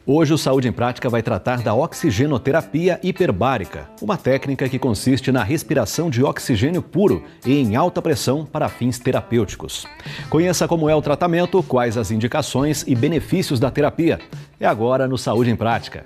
Hoje o Saúde em Prática vai tratar da oxigenoterapia hiperbárica, uma técnica que consiste na respiração de oxigênio puro e em alta pressão para fins terapêuticos. Conheça como é o tratamento, quais as indicações e benefícios da terapia. É agora no Saúde em Prática.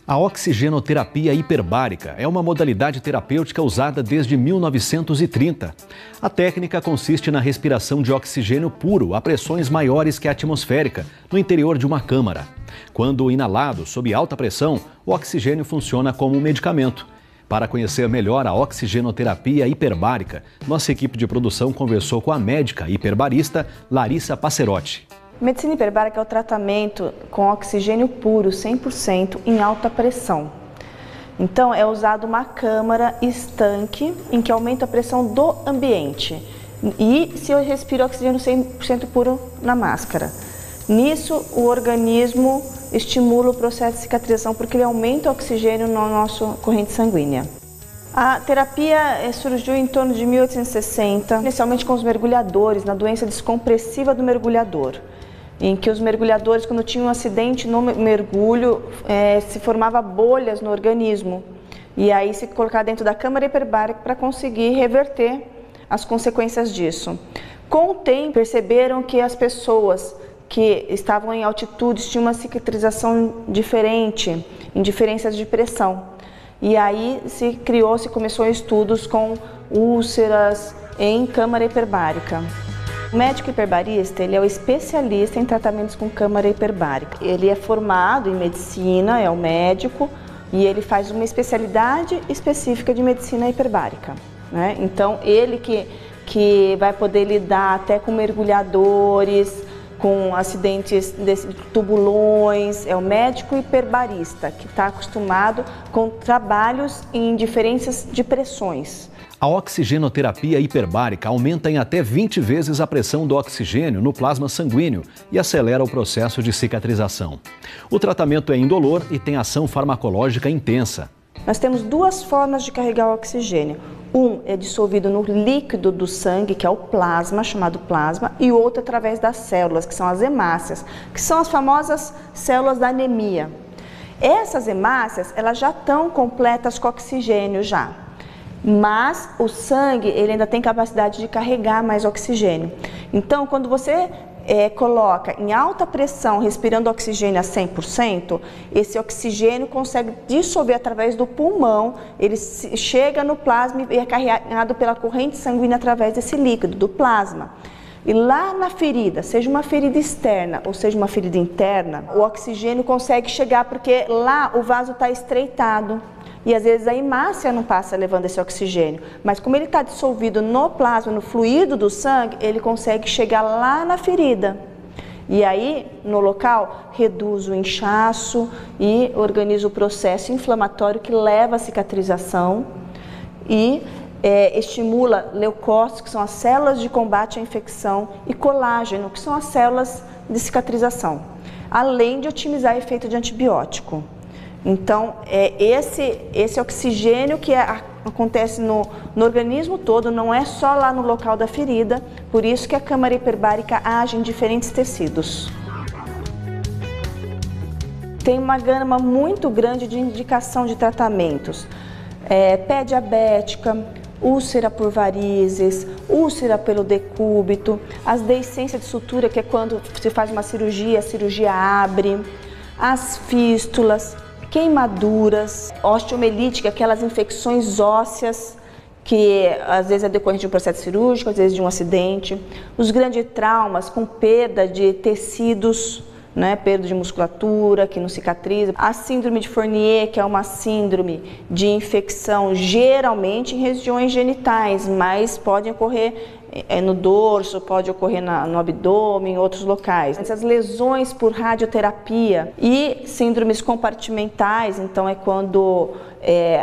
A oxigenoterapia hiperbárica é uma modalidade terapêutica usada desde 1930. A técnica consiste na respiração de oxigênio puro a pressões maiores que a atmosférica, no interior de uma câmara. Quando inalado sob alta pressão, o oxigênio funciona como um medicamento. Para conhecer melhor a oxigenoterapia hiperbárica, nossa equipe de produção conversou com a médica hiperbarista Larissa Passerotti. Medicina hiperbárica é o tratamento com oxigênio puro, 100%, em alta pressão. Então, é usado uma câmara estanque em que aumenta a pressão do ambiente. E se eu respiro oxigênio 100% puro na máscara. Nisso, o organismo estimula o processo de cicatrização porque ele aumenta o oxigênio na nossa corrente sanguínea. A terapia surgiu em torno de 1860, inicialmente com os mergulhadores, na doença descompressiva do mergulhador, em que os mergulhadores, quando tinham um acidente no mergulho, se formava bolhas no organismo e aí se colocar dentro da câmara hiperbárica para conseguir reverter as consequências disso. Com o tempo, perceberam que as pessoas que estavam em altitudes tinham uma cicatrização diferente, em diferenças de pressão. E aí começou estudos com úlceras em câmara hiperbárica. O médico hiperbarista, ele é o especialista em tratamentos com câmara hiperbárica. Ele é formado em medicina, é o médico, e ele faz uma especialidade específica de medicina hiperbárica, né? Então, ele que vai poder lidar até com mergulhadores, com acidentes de tubulões, é o médico hiperbarista, que está acostumado com trabalhos em diferenças de pressões. A oxigenoterapia hiperbárica aumenta em até 20 vezes a pressão do oxigênio no plasma sanguíneo e acelera o processo de cicatrização. O tratamento é indolor e tem ação farmacológica intensa. Nós temos duas formas de carregar o oxigênio. Um é dissolvido no líquido do sangue, que é o plasma, chamado plasma, e o outro através das células, que são as hemácias, que são as famosas células da anemia. Essas hemácias, elas já estão completas com oxigênio já. Mas o sangue, ele ainda tem capacidade de carregar mais oxigênio. Então, quando você coloca em alta pressão, respirando oxigênio a 100%, esse oxigênio consegue dissolver através do pulmão, ele chega no plasma e é carregado pela corrente sanguínea através desse líquido, do plasma. E lá na ferida, seja uma ferida externa ou seja uma ferida interna, o oxigênio consegue chegar porque lá o vaso está estreitado. E às vezes a hemácia não passa levando esse oxigênio, mas como ele está dissolvido no plasma, no fluido do sangue, ele consegue chegar lá na ferida. E aí, no local, reduz o inchaço e organiza o processo inflamatório que leva à cicatrização e estimula leucócitos, que são as células de combate à infecção, e colágeno, que são as células de cicatrização, além de otimizar o efeito de antibiótico. Então, esse oxigênio que acontece no organismo todo, não é só lá no local da ferida, por isso que a câmara hiperbárica age em diferentes tecidos. Tem uma gama muito grande de indicação de tratamentos. Pé diabética, úlcera por varizes, úlcera pelo decúbito, as deiscências de sutura, que é quando se faz uma cirurgia, a cirurgia abre, as fístulas, queimaduras, osteomielite, aquelas infecções ósseas que às vezes é decorrente de um processo cirúrgico, às vezes de um acidente, os grandes traumas com perda de tecidos, né, perda de musculatura que não cicatriza, a síndrome de Fournier, que é uma síndrome de infecção geralmente em regiões genitais, mas podem ocorrer no dorso, pode ocorrer no abdômen, em outros locais. Essas lesões por radioterapia e síndromes compartimentais, então é quando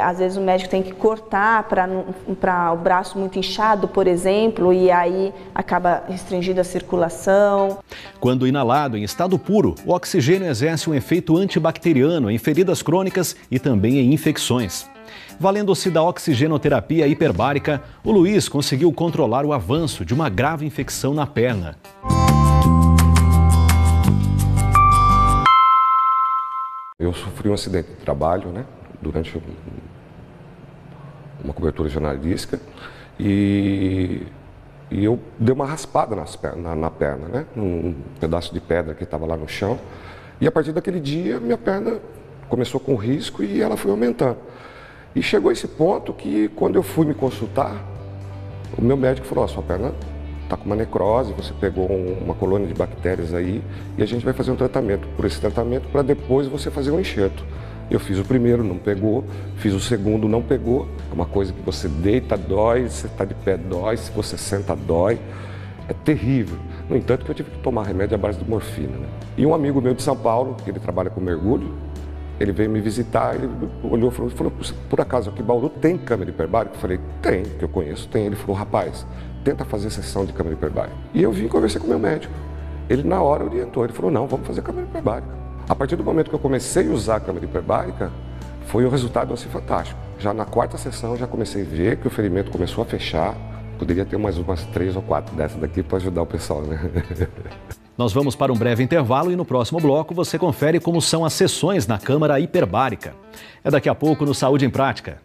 às vezes o médico tem que cortar para o braço muito inchado, por exemplo, e aí acaba restringindo a circulação. Quando inalado em estado puro, o oxigênio exerce um efeito antibacteriano em feridas crônicas e também em infecções. Valendo-se da oxigenoterapia hiperbárica, o Luiz conseguiu controlar o avanço de uma grave infecção na perna. Eu sofri um acidente de trabalho, né, durante uma cobertura jornalística e eu dei uma raspada na perna, né, num pedaço de pedra que estava lá no chão. E a partir daquele dia, minha perna começou com risco e ela foi aumentando. E chegou esse ponto que, quando eu fui me consultar, o meu médico falou: sua perna está com uma necrose, você pegou uma colônia de bactérias aí e a gente vai fazer um tratamento. Por esse tratamento, para depois você fazer um enxerto. Eu fiz o primeiro, não pegou, fiz o segundo, não pegou. É uma coisa que você deita, dói, você está de pé, dói, se você senta, dói. É terrível. No entanto, que eu tive que tomar remédio à base de morfina, né? E um amigo meu de São Paulo, que ele trabalha com mergulho, ele veio me visitar, ele olhou e falou: por acaso aqui em Bauru tem câmera hiperbárica? Eu falei: tem, que eu conheço, tem. Ele falou: rapaz, tenta fazer sessão de câmera hiperbárica. E eu vim conversar com o meu médico. Ele na hora orientou, ele falou: não, vamos fazer câmera hiperbárica. A partir do momento que eu comecei a usar a câmera hiperbárica, foi um resultado assim fantástico. Já na quarta sessão eu já comecei a ver que o ferimento começou a fechar. Poderia ter mais umas 3 ou 4 dessas daqui para ajudar o pessoal, né? Nós vamos para um breve intervalo e no próximo bloco você confere como são as sessões na câmara hiperbárica. É daqui a pouco no Saúde em Prática.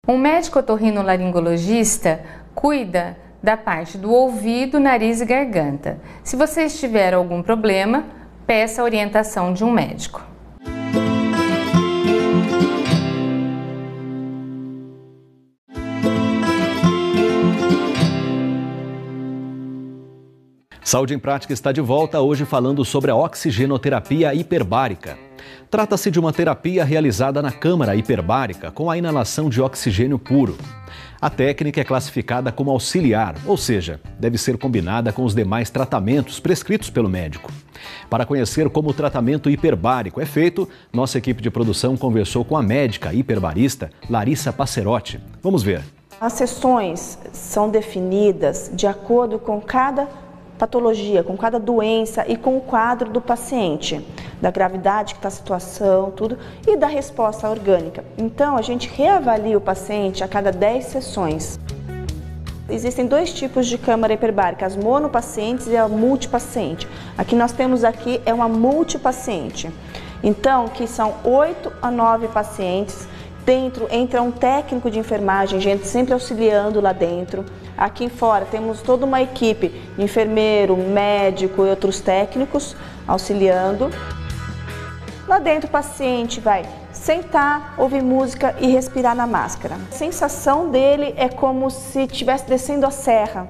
Um médico otorrinolaringologista cuida da parte do ouvido, nariz e garganta. Se você tiver algum problema, peça a orientação de um médico. Saúde em Prática está de volta, hoje falando sobre a oxigenoterapia hiperbárica. Trata-se de uma terapia realizada na câmara hiperbárica com a inalação de oxigênio puro. A técnica é classificada como auxiliar, ou seja, deve ser combinada com os demais tratamentos prescritos pelo médico. Para conhecer como o tratamento hiperbárico é feito, nossa equipe de produção conversou com a médica hiperbarista Larissa Passerotti. Vamos ver. As sessões são definidas de acordo com cada patologia, com cada doença e com o quadro do paciente, da gravidade que está a situação, tudo, e da resposta orgânica. Então, a gente reavalia o paciente a cada 10 sessões. Existem 2 tipos de câmara hiperbárica, as monopacientes e a multipaciente. Aqui nós temos é uma multipaciente. Então, que são 8 a 9 pacientes. Dentro entra um técnico de enfermagem, gente sempre auxiliando lá dentro. Aqui fora temos toda uma equipe, enfermeiro, médico e outros técnicos auxiliando. Lá dentro o paciente vai sentar, ouvir música e respirar na máscara. A sensação dele é como se estivesse descendo a serra,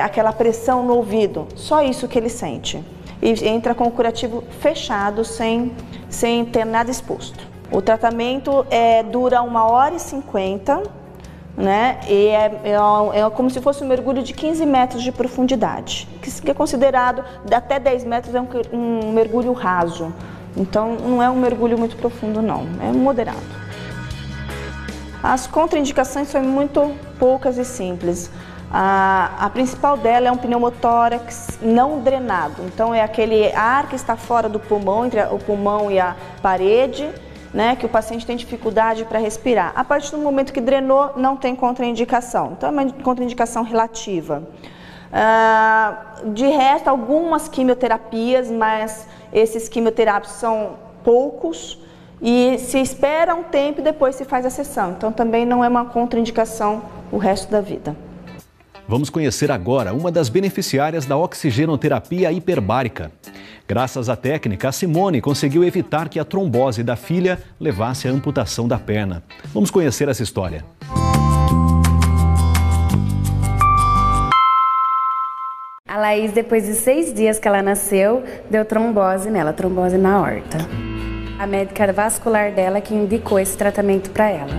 aquela pressão no ouvido, só isso que ele sente. E entra com o curativo fechado, sem ter nada exposto. O tratamento dura 1h50, né? E é como se fosse um mergulho de 15 metros de profundidade, que é considerado, até 10 metros é um mergulho raso. Então não é um mergulho muito profundo não, é moderado. As contraindicações são muito poucas e simples. A principal dela é um pneumotórax não drenado, então é aquele ar que está fora do pulmão, entre o pulmão e a parede, né, que o paciente tem dificuldade para respirar. A partir do momento que drenou, não tem contraindicação. Então, é uma contraindicação relativa. De resto, algumas quimioterapias, mas esses quimioterápicos são poucos e se espera um tempo e depois se faz a sessão. Então, também não é uma contraindicação o resto da vida. Vamos conhecer agora uma das beneficiárias da oxigenoterapia hiperbárica. Graças à técnica, a Simone conseguiu evitar que a trombose da filha levasse à amputação da perna. Vamos conhecer essa história. A Laís, depois de 6 dias que ela nasceu, deu trombose nela, trombose na aorta. A médica vascular dela que indicou esse tratamento para ela.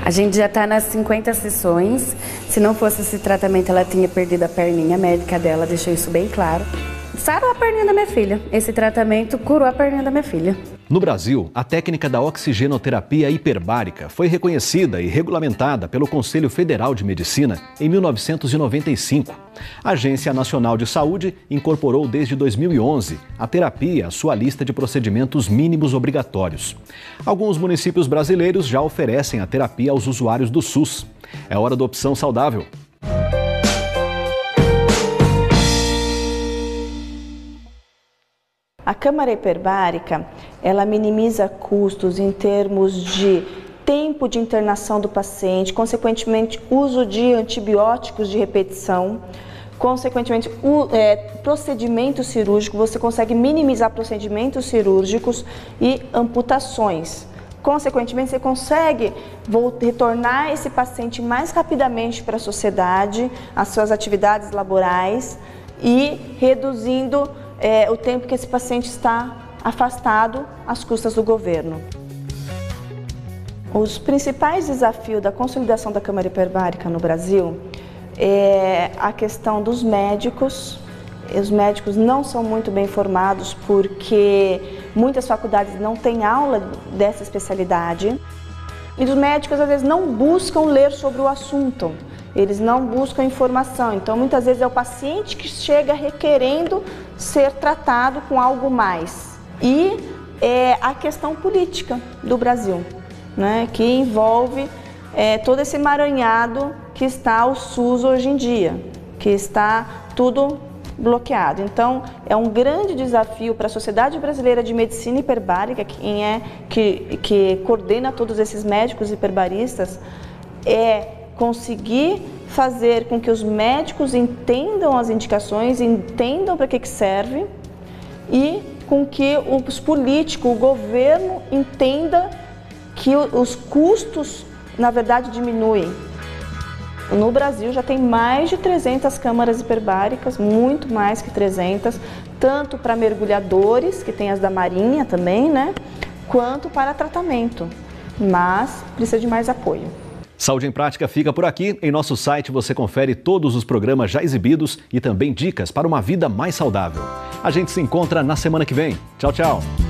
A gente já está nas 50 sessões. Se não fosse esse tratamento, ela tinha perdido a perninha. A médica dela deixou isso bem claro. Sarou a perninha da minha filha. Esse tratamento curou a perninha da minha filha. No Brasil, a técnica da oxigenoterapia hiperbárica foi reconhecida e regulamentada pelo Conselho Federal de Medicina em 1995. A Agência Nacional de Saúde incorporou desde 2011 a terapia à sua lista de procedimentos mínimos obrigatórios. Alguns municípios brasileiros já oferecem a terapia aos usuários do SUS. É hora da opção saudável. A câmara hiperbárica, ela minimiza custos em termos de tempo de internação do paciente, consequentemente uso de antibióticos de repetição, consequentemente procedimento cirúrgico, você consegue minimizar procedimentos cirúrgicos e amputações. Consequentemente, você consegue retornar esse paciente mais rapidamente para a sociedade, às suas atividades laborais e reduzindo o tempo que esse paciente está afastado às custas do governo. Os principais desafios da consolidação da câmara hiperbárica no Brasil é a questão dos médicos. Os médicos não são muito bem formados porque muitas faculdades não têm aula dessa especialidade. E os médicos às vezes não buscam ler sobre o assunto. Eles não buscam informação, então muitas vezes é o paciente que chega requerendo ser tratado com algo mais. E a questão política do Brasil, né, que envolve todo esse emaranhado que está o SUS hoje em dia, que está tudo bloqueado. Então, é um grande desafio para a Sociedade Brasileira de Medicina Hiperbárica, que coordena todos esses médicos hiperbaristas, conseguir fazer com que os médicos entendam as indicações, entendam para que serve e com que os políticos, o governo entenda que os custos, na verdade, diminuem. No Brasil já tem mais de 300 câmaras hiperbáricas, muito mais que 300, tanto para mergulhadores, que tem as da Marinha também, né, quanto para tratamento, mas precisa de mais apoio. Saúde em Prática fica por aqui. Em nosso site você confere todos os programas já exibidos e também dicas para uma vida mais saudável. A gente se encontra na semana que vem. Tchau, tchau!